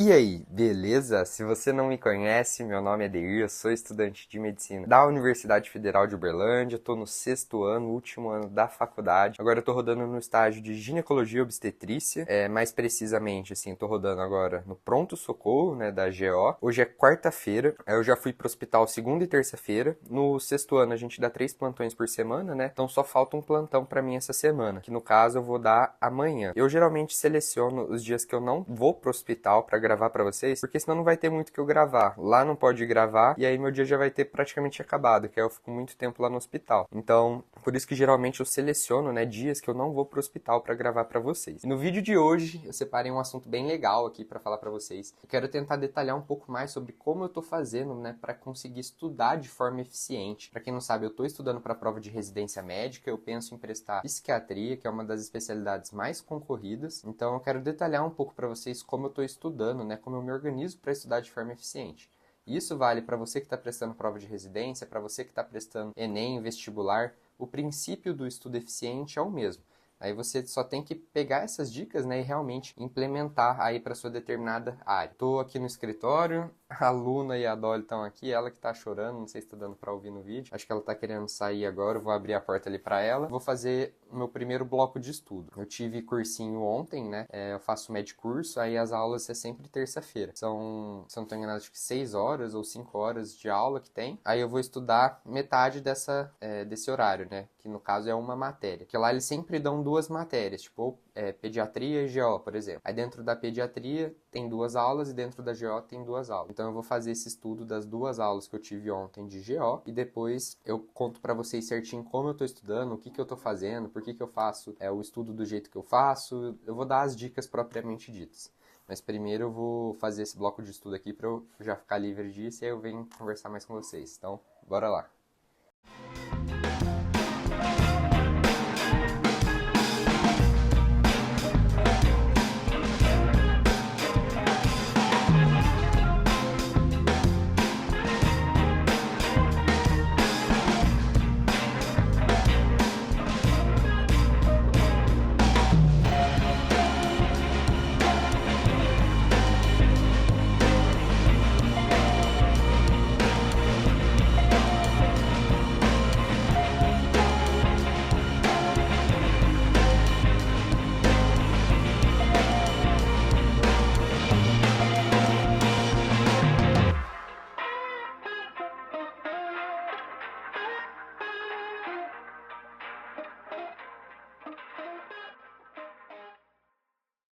E aí, beleza? Se você não me conhece, meu nome é Deir, eu sou estudante de medicina da Universidade Federal de Uberlândia, estou no 6º ano, último ano da faculdade. Agora eu tô rodando no estágio de ginecologia e obstetrícia, mais precisamente, assim, tô rodando agora no pronto-socorro, né, da GO. Hoje é quarta-feira, eu já fui pro hospital segunda e terça-feira. No 6º ano a gente dá 3 plantões por semana, né, então só falta um plantão pra mim essa semana, que no caso eu vou dar amanhã. Eu geralmente seleciono os dias que eu não vou pro hospital pra gravar pra vocês, porque senão não vai ter muito o que eu gravar. Lá não pode gravar, e aí meu dia já vai ter praticamente acabado, que aí eu fico muito tempo lá no hospital. Então, por isso que geralmente eu seleciono, né, dias que eu não vou pro hospital pra gravar pra vocês. E no vídeo de hoje, eu separei um assunto bem legal aqui pra falar pra vocês. Eu quero tentar detalhar um pouco mais sobre como eu tô fazendo, né, pra conseguir estudar de forma eficiente. Pra quem não sabe, eu tô estudando pra prova de residência médica, eu penso em prestar psiquiatria, que é uma das especialidades mais concorridas. Então, eu quero detalhar um pouco pra vocês como eu tô estudando, né, como eu me organizo para estudar de forma eficiente. Isso vale para você que está prestando prova de residência, para você que está prestando Enem, vestibular. O princípio do estudo eficiente é o mesmo. Aí você só tem que pegar essas dicas, né, e realmente implementar aí para sua determinada área. Estou aqui no escritório, a Luna e a Dolly estão aqui, ela que tá chorando, não sei se tá dando pra ouvir no vídeo. Acho que ela tá querendo sair agora, eu vou abrir a porta ali pra ela. Vou fazer o meu primeiro bloco de estudo. Eu tive cursinho ontem, né? Eu faço medcurso, aí as aulas é sempre terça-feira. São, se eu não tô enganado, acho que 6 horas ou 5 horas de aula que tem. Aí eu vou estudar metade desse horário, né? Que no caso é uma matéria. Porque lá eles sempre dão 2 matérias, tipo pediatria e GO, por exemplo. Aí dentro da pediatria tem 2 aulas e dentro da GO tem 2 aulas. Então eu vou fazer esse estudo das 2 aulas que eu tive ontem de GO e depois eu conto pra vocês certinho como eu tô estudando, o que eu tô fazendo, por que eu faço o estudo do jeito que eu faço. Eu vou dar as dicas propriamente ditas. Mas primeiro eu vou fazer esse bloco de estudo aqui pra eu já ficar livre disso e aí eu venho conversar mais com vocês. Então, bora lá.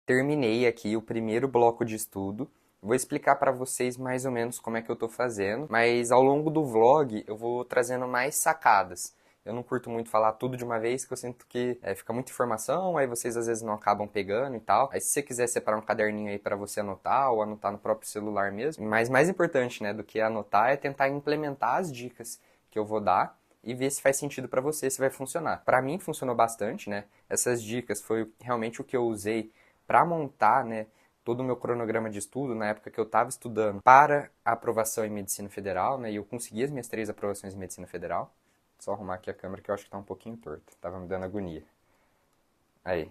Terminei aqui o primeiro bloco de estudo. Vou explicar para vocês mais ou menos como é que eu tô fazendo, mas ao longo do vlog eu vou trazendo mais sacadas. Eu não curto muito falar tudo de uma vez, que eu sinto que fica muita informação, aí vocês às vezes não acabam pegando e tal. Aí se você quiser separar um caderninho aí para você anotar, ou anotar no próprio celular mesmo. Mas mais importante, né, do que anotar é tentar implementar as dicas que eu vou dar e ver se faz sentido para você, se vai funcionar. Para mim funcionou bastante, né? Essas dicas foi realmente o que eu usei para montar, né, todo o meu cronograma de estudo na época que eu estava estudando para a aprovação em Medicina Federal, né, e eu consegui as minhas 3 aprovações em Medicina Federal. Só arrumar aqui a câmera que eu acho que está um pouquinho torta, tava me dando agonia. Aí.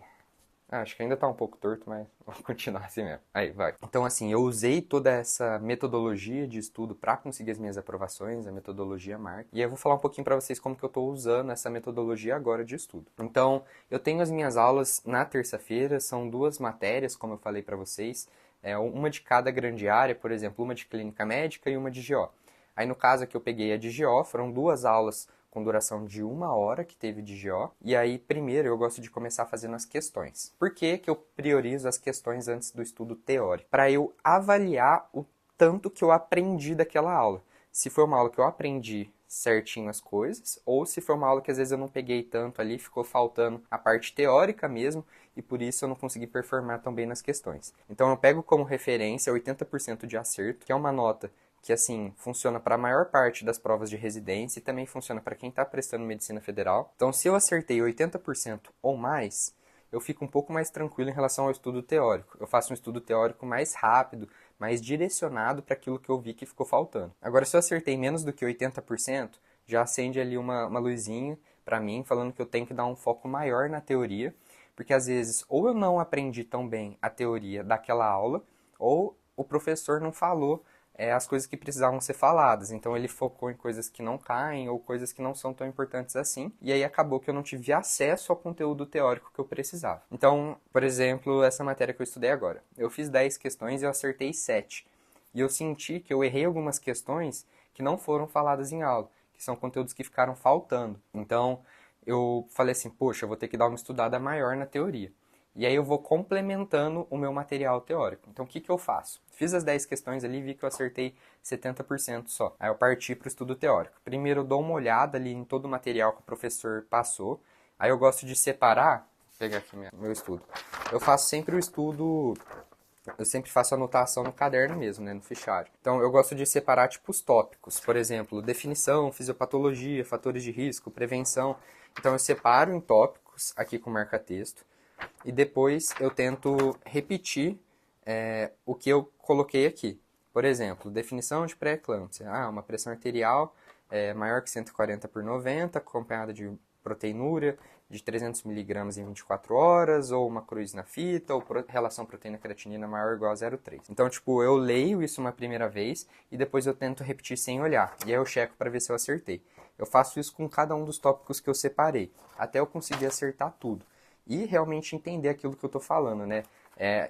Acho que ainda tá um pouco torto, mas vou continuar assim mesmo. Aí, vai. Então, assim, eu usei toda essa metodologia de estudo para conseguir as minhas aprovações, a metodologia MARC. E eu vou falar um pouquinho para vocês como que eu tô usando essa metodologia agora de estudo. Então, eu tenho as minhas aulas na terça-feira, são 2 matérias, como eu falei para vocês. Uma de cada grande área, por exemplo, uma de clínica médica e uma de GO. Aí, no caso aqui, eu peguei a de GO, foram 2 aulas com duração de 1 hora que teve de GO. E aí, primeiro, eu gosto de começar fazendo as questões. Por que que eu priorizo as questões antes do estudo teórico? Para eu avaliar o tanto que eu aprendi daquela aula. Se foi uma aula que eu aprendi certinho as coisas, ou se foi uma aula que às vezes eu não peguei tanto ali, ficou faltando a parte teórica mesmo, e por isso eu não consegui performar tão bem nas questões. Então eu pego como referência 80% de acerto, que é uma nota que, assim, funciona para a maior parte das provas de residência e também funciona para quem está prestando Medicina Federal. Então, se eu acertei 80% ou mais, eu fico um pouco mais tranquilo em relação ao estudo teórico. Eu faço um estudo teórico mais rápido, mais direcionado para aquilo que eu vi que ficou faltando. Agora, se eu acertei menos do que 80%, já acende ali uma luzinha para mim, falando que eu tenho que dar um foco maior na teoria, porque às vezes ou eu não aprendi tão bem a teoria daquela aula, ou o professor não falou as coisas que precisavam ser faladas. Então ele focou em coisas que não caem ou coisas que não são tão importantes assim. E aí acabou que eu não tive acesso ao conteúdo teórico que eu precisava. Então, por exemplo, essa matéria que eu estudei agora. Eu fiz 10 questões e eu acertei 7. E eu senti que eu errei algumas questões que não foram faladas em aula, que são conteúdos que ficaram faltando. Então, eu falei assim, poxa, eu vou ter que dar uma estudada maior na teoria. E aí eu vou complementando o meu material teórico. Então, o que eu faço? Fiz as 10 questões ali e vi que eu acertei 70% só. Aí eu parti para o estudo teórico. Primeiro eu dou uma olhada ali em todo o material que o professor passou. Aí eu gosto de separar, vou pegar aqui meu estudo. Eu faço sempre o estudo, eu sempre faço anotação no caderno mesmo, né, no fichário. Então eu gosto de separar tipo os tópicos. Por exemplo, definição, fisiopatologia, fatores de risco, prevenção. Então eu separo em tópicos aqui com marca-texto. E depois eu tento repetir o que eu coloquei aqui. Por exemplo, definição de pré-eclâmpsia. Uma pressão arterial maior que 140/90, acompanhada de proteinúria de 300 mg em 24 horas, ou uma cruz na fita, ou relação proteína-creatinina maior ou igual a 0,3. Então, tipo, eu leio isso uma primeira vez e depois eu tento repetir sem olhar. E aí eu checo para ver se eu acertei. Eu faço isso com cada um dos tópicos que eu separei, até eu conseguir acertar tudo. E realmente entender aquilo que eu estou falando, né?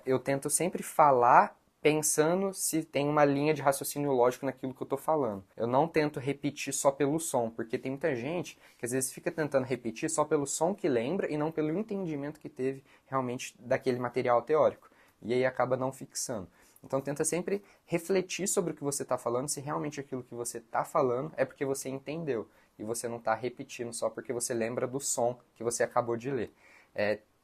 Eu tento sempre falar pensando se tem uma linha de raciocínio lógico naquilo que eu estou falando. Eu não tento repetir só pelo som, porque tem muita gente que às vezes fica tentando repetir só pelo som que lembra e não pelo entendimento que teve realmente daquele material teórico. E aí acaba não fixando. Então tenta sempre refletir sobre o que você está falando, se realmente aquilo que você está falando é porque você entendeu. E você não está repetindo só porque você lembra do som que você acabou de ler.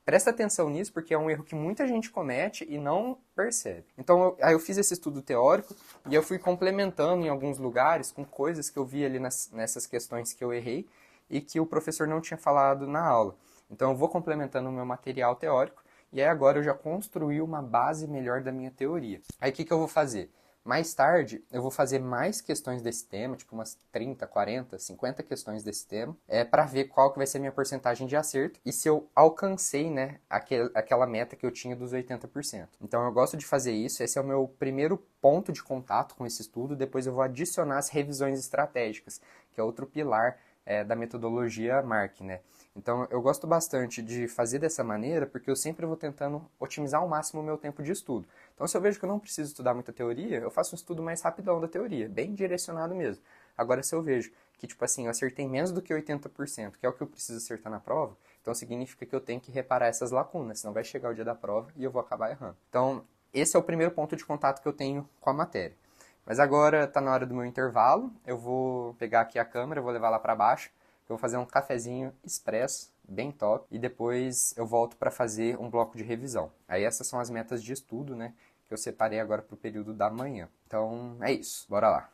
Presta atenção nisso, porque é um erro que muita gente comete e não percebe. Então, aí eu fiz esse estudo teórico e eu fui complementando em alguns lugares com coisas que eu vi ali nessas questões que eu errei e que o professor não tinha falado na aula. Então, eu vou complementando o meu material teórico e aí agora eu já construí uma base melhor da minha teoria. Aí o que eu vou fazer? Mais tarde, eu vou fazer mais questões desse tema, tipo umas 30, 40, 50 questões desse tema, para ver qual que vai ser a minha porcentagem de acerto e se eu alcancei, né, aquela meta que eu tinha dos 80%. Então eu gosto de fazer isso, esse é o meu primeiro ponto de contato com esse estudo, depois eu vou adicionar as revisões estratégicas, que é outro pilar da metodologia MARC, né? Então eu gosto bastante de fazer dessa maneira porque eu sempre vou tentando otimizar ao máximo o meu tempo de estudo. Então se eu vejo que eu não preciso estudar muita teoria, eu faço um estudo mais rapidão da teoria, bem direcionado mesmo. Agora se eu vejo que tipo assim, eu acertei menos do que 80%, que é o que eu preciso acertar na prova, então significa que eu tenho que reparar essas lacunas, senão vai chegar o dia da prova e eu vou acabar errando. Então esse é o primeiro ponto de contato que eu tenho com a matéria. Mas agora está na hora do meu intervalo, eu vou pegar aqui a câmera, vou levar lá para baixo, eu vou fazer um cafezinho expresso, bem top, e depois eu volto para fazer um bloco de revisão. Aí essas são as metas de estudo, né, que eu separei agora para o período da manhã. Então é isso, bora lá.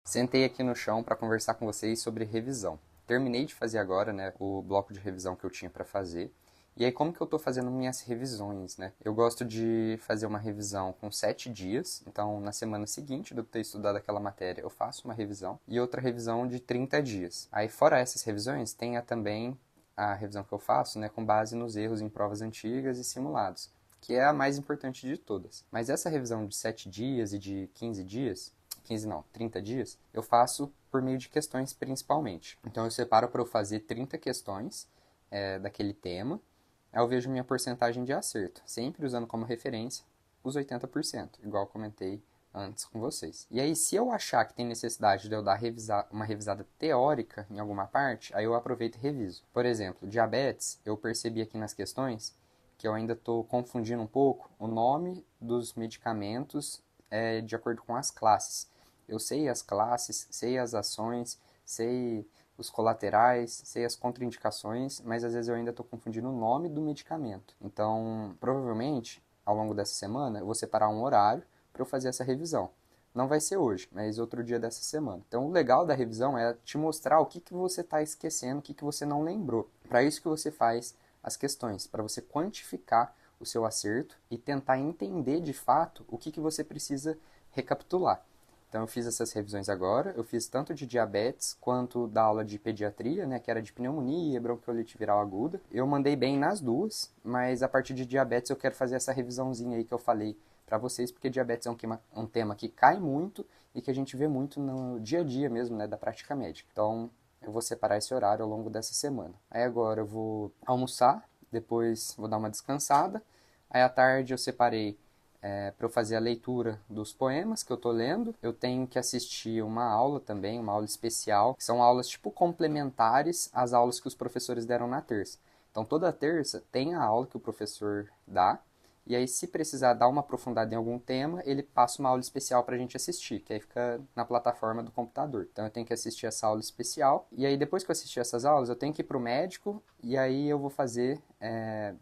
Sentei aqui no chão para conversar com vocês sobre revisão. Terminei de fazer agora, né, o bloco de revisão que eu tinha para fazer E aí, como que eu tô fazendo minhas revisões, né? Eu gosto de fazer uma revisão com 7 dias. Então, na semana seguinte do ter estudado aquela matéria, eu faço uma revisão. E outra revisão de 30 dias. Aí, fora essas revisões, tem também a revisão que eu faço, né? Com base nos erros em provas antigas e simulados, que é a mais importante de todas. Mas essa revisão de 7 dias e de 15 dias, 15 não, 30 dias, eu faço por meio de questões principalmente. Então, eu separo para eu fazer 30 questões daquele tema. Aí eu vejo minha porcentagem de acerto, sempre usando como referência os 80%, igual eu comentei antes com vocês. E aí, se eu achar que tem necessidade de eu dar uma revisada teórica em alguma parte, aí eu aproveito e reviso. Por exemplo, diabetes, eu percebi aqui nas questões que eu ainda estou confundindo um pouco o nome dos medicamentos de acordo com as classes. Eu sei as classes, sei as ações, sei os colaterais, sei as contraindicações, mas às vezes eu ainda estou confundindo o nome do medicamento. Então, provavelmente, ao longo dessa semana, eu vou separar um horário para eu fazer essa revisão. Não vai ser hoje, mas outro dia dessa semana. Então, o legal da revisão é te mostrar o que você está esquecendo, o que você não lembrou. Para isso que você faz as questões, para você quantificar o seu acerto e tentar entender de fato o que você precisa recapitular. Então, eu fiz essas revisões agora, eu fiz tanto de diabetes quanto da aula de pediatria, né, que era de pneumonia, bronquiolite viral aguda. Eu mandei bem nas duas, mas a partir de diabetes eu quero fazer essa revisãozinha aí que eu falei para vocês, porque diabetes é um tema que cai muito e que a gente vê muito no dia a dia mesmo, né, da prática médica. Então, eu vou separar esse horário ao longo dessa semana. Aí agora eu vou almoçar, depois vou dar uma descansada. Aí à tarde eu separei para eu fazer a leitura dos poemas que eu estou lendo. Eu tenho que assistir uma aula também, uma aula especial, que são aulas tipo complementares às aulas que os professores deram na terça. Então toda terça tem a aula que o professor dá, e aí se precisar dar uma aprofundada em algum tema, ele passa uma aula especial para a gente assistir, que aí fica na plataforma do computador. Então eu tenho que assistir essa aula especial, e aí depois que eu assistir essas aulas, eu tenho que ir para o médico, e aí eu vou fazer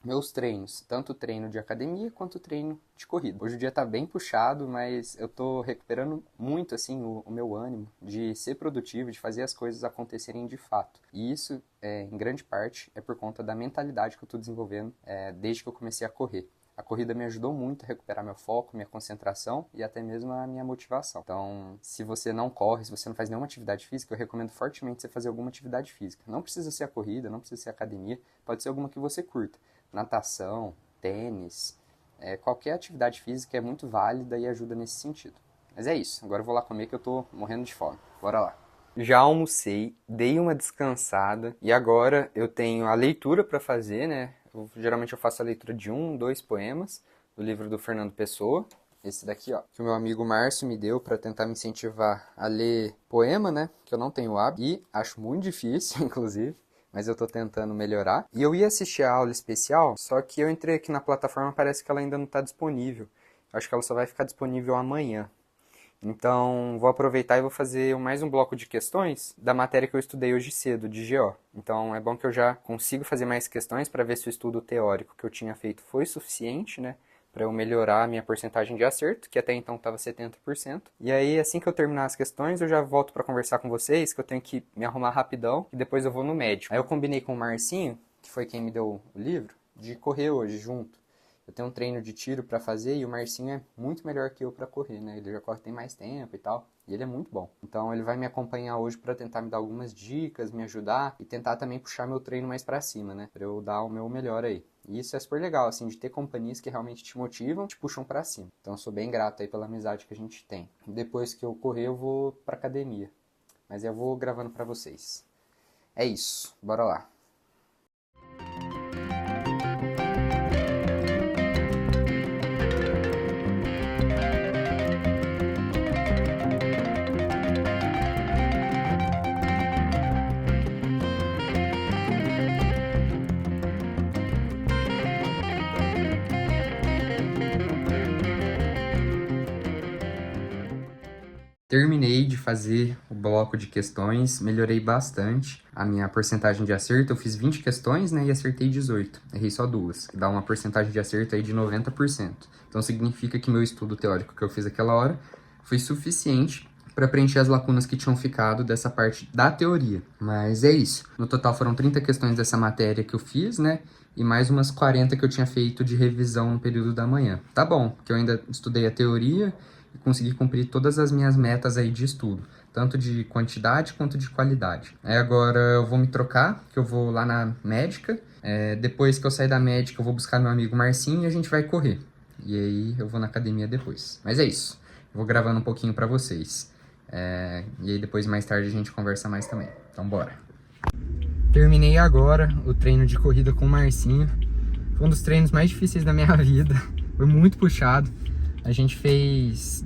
meus treinos, tanto o treino de academia quanto o treino de corrida. Hoje o dia está bem puxado, mas eu estou recuperando muito assim o meu ânimo de ser produtivo, de fazer as coisas acontecerem de fato. E isso, em grande parte, é por conta da mentalidade que eu estou desenvolvendo desde que eu comecei a correr. A corrida me ajudou muito a recuperar meu foco, minha concentração e até mesmo a minha motivação. Então, se você não corre, se você não faz nenhuma atividade física, eu recomendo fortemente você fazer alguma atividade física. Não precisa ser a corrida, não precisa ser a academia, pode ser alguma que você curta. Natação, tênis, qualquer atividade física é muito válida e ajuda nesse sentido. Mas é isso, agora eu vou lá comer que eu tô morrendo de fome. Bora lá. Já almocei, dei uma descansada e agora eu tenho a leitura para fazer, né? Geralmente eu faço a leitura de 2 poemas do livro do Fernando Pessoa. Esse daqui, ó, que o meu amigo Márcio me deu para tentar me incentivar a ler poema, né? Que eu não tenho hábito e acho muito difícil, inclusive, mas eu tô tentando melhorar. E eu ia assistir a aula especial, só que eu entrei aqui na plataforma, parece que ela ainda não está disponível. Acho que ela só vai ficar disponível amanhã. Então, vou aproveitar e vou fazer mais um bloco de questões da matéria que eu estudei hoje cedo, de GO. Então, é bom que eu já consigo fazer mais questões para ver se o estudo teórico que eu tinha feito foi suficiente, né? Para eu melhorar a minha porcentagem de acerto, que até então estava 70%. E aí, assim que eu terminar as questões, eu já volto para conversar com vocês, que eu tenho que me arrumar rapidão, e depois eu vou no médico. Aí eu combinei com o Marcinho, que foi quem me deu o livro, de correr hoje junto. Eu tenho um treino de tiro para fazer e o Marcinho é muito melhor que eu para correr, né? Ele já corre tem mais tempo e tal, e ele é muito bom. Então ele vai me acompanhar hoje para tentar me dar algumas dicas, me ajudar e tentar também puxar meu treino mais para cima, né? Para eu dar o meu melhor aí. E isso é super legal, assim, de ter companhias que realmente te motivam, te puxam para cima. Então eu sou bem grato aí pela amizade que a gente tem. Depois que eu correr, eu vou para academia. Mas eu vou gravando para vocês. É isso, bora lá. Terminei de fazer o bloco de questões, melhorei bastante a minha porcentagem de acerto. Eu fiz 20 questões, né, e acertei 18. Errei só 2, que dá uma porcentagem de acerto aí de 90%. Então significa que meu estudo teórico que eu fiz aquela hora foi suficiente para preencher as lacunas que tinham ficado dessa parte da teoria. Mas é isso. No total foram 30 questões dessa matéria que eu fiz, né? E mais umas 40 que eu tinha feito de revisão no período da manhã. Tá bom, porque eu ainda estudei a teoria e consegui cumprir todas as minhas metas aí de estudo, tanto de quantidade quanto de qualidade. Aí agora eu vou me trocar, que eu vou lá na médica. Depois que eu sair da médica, eu vou buscar meu amigo Marcinho e a gente vai correr. E aí eu vou na academia depois. Mas é isso. Eu vou gravando um pouquinho pra vocês. E aí depois, mais tarde, a gente conversa mais também. Então, bora. Terminei agora o treino de corrida com o Marcinho. Foi um dos treinos mais difíceis da minha vida. Foi muito puxado. A gente fez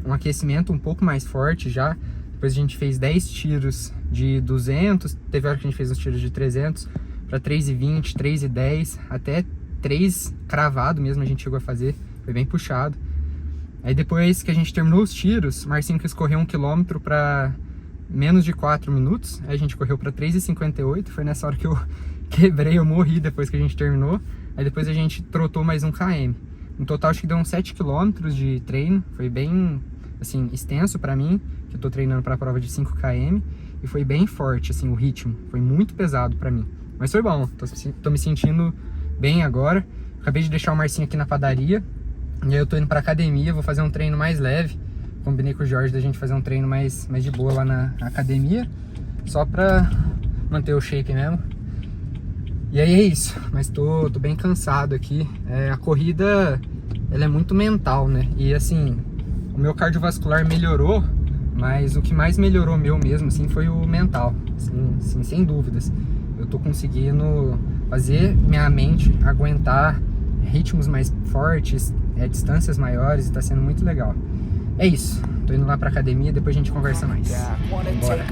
um aquecimento um pouco mais forte já. Depois a gente fez 10 tiros de 200. Teve hora que a gente fez uns tiros de 300 para 3,20, 3,10, até 3 cravado mesmo a gente chegou a fazer. Foi bem puxado. Aí depois que a gente terminou os tiros, o Marcinho quis correr 1 km para menos de 4 minutos. Aí a gente correu para 3,58. Foi nessa hora que eu quebrei, eu morri depois que a gente terminou. Aí depois a gente trotou mais 1 km. No total acho que deu uns 7 km de treino. Foi bem, assim, extenso para mim, que eu tô treinando para a prova de 5 km. E foi bem forte, assim, o ritmo. Foi muito pesado para mim. Mas foi bom, tô me sentindo bem agora. Acabei de deixar o Marcinho aqui na padaria. E aí eu tô indo pra academia, vou fazer um treino mais leve. Combinei com o Jorge da gente fazer um treino mais de boa lá na academia. Só pra manter o shape mesmo. E aí é isso, mas tô bem cansado aqui. A corrida, ela é muito mental, né? E assim, o meu cardiovascular melhorou, mas o que mais melhorou meu mesmo, assim, foi o mental. Assim, sem dúvidas. Eu tô conseguindo fazer minha mente aguentar ritmos mais fortes, distâncias maiores, e tá sendo muito legal. É isso, tô indo lá pra academia, depois a gente conversa mais. Bora.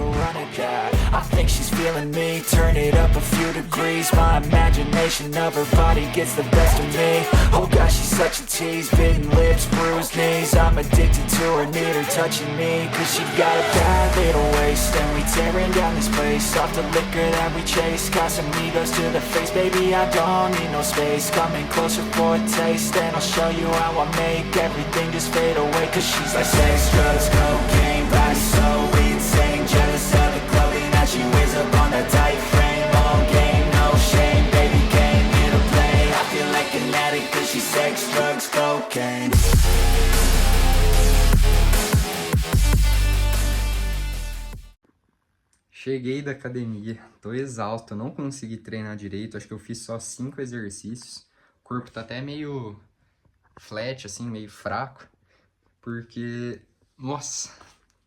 I think she's feeling me, turn it up a few degrees. My imagination of her body gets the best of me. Oh gosh, she's such a tease, bitten lips, bruised knees. I'm addicted to her, need her touching me. Cause she got a bad little waist, and we tearing down this place. Off the liquor that we chase, got some egos to the face. Baby, I don't need no space, coming closer for a taste. And I'll show you how I make everything just fade away. Cause she's like sex, drugs, cocaine, body so insane. Jealous of the clothing that she wears up on that tight frame. All game, no shame, baby came here to play. I feel like an addict cause she's sex, drugs, cocaine. Cheguei da academia, tô exausto, eu não consegui treinar direito, acho que eu fiz só 5 exercícios. O corpo tá até meio flat, assim, meio fraco, porque, nossa,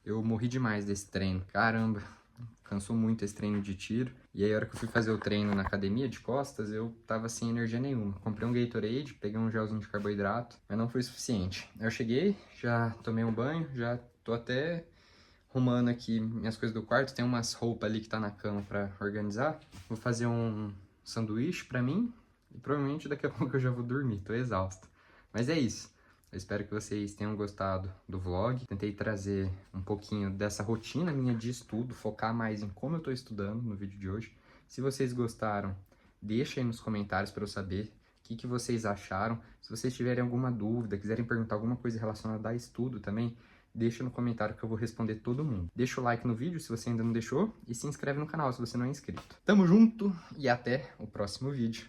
eu morri demais desse treino, caramba, cansou muito esse treino de tiro. E aí a hora que eu fui fazer o treino na academia de costas, eu tava sem energia nenhuma. Comprei um Gatorade, peguei um gelzinho de carboidrato, mas não foi suficiente. Aí eu cheguei, já tomei um banho, já tô até arrumando aqui minhas coisas do quarto, tem umas roupas ali que tá na cama pra organizar. Vou fazer um sanduíche pra mim e provavelmente daqui a pouco eu já vou dormir, tô exausto. Mas é isso, eu espero que vocês tenham gostado do vlog. Tentei trazer um pouquinho dessa rotina minha de estudo, focar mais em como eu tô estudando no vídeo de hoje. Se vocês gostaram, deixa aí nos comentários pra eu saber o que vocês acharam. Se vocês tiverem alguma dúvida, quiserem perguntar alguma coisa relacionada a estudo também, deixa no comentário que eu vou responder todo mundo. Deixa o like no vídeo se você ainda não deixou e se inscreve no canal se você não é inscrito. Tamo junto e até o próximo vídeo.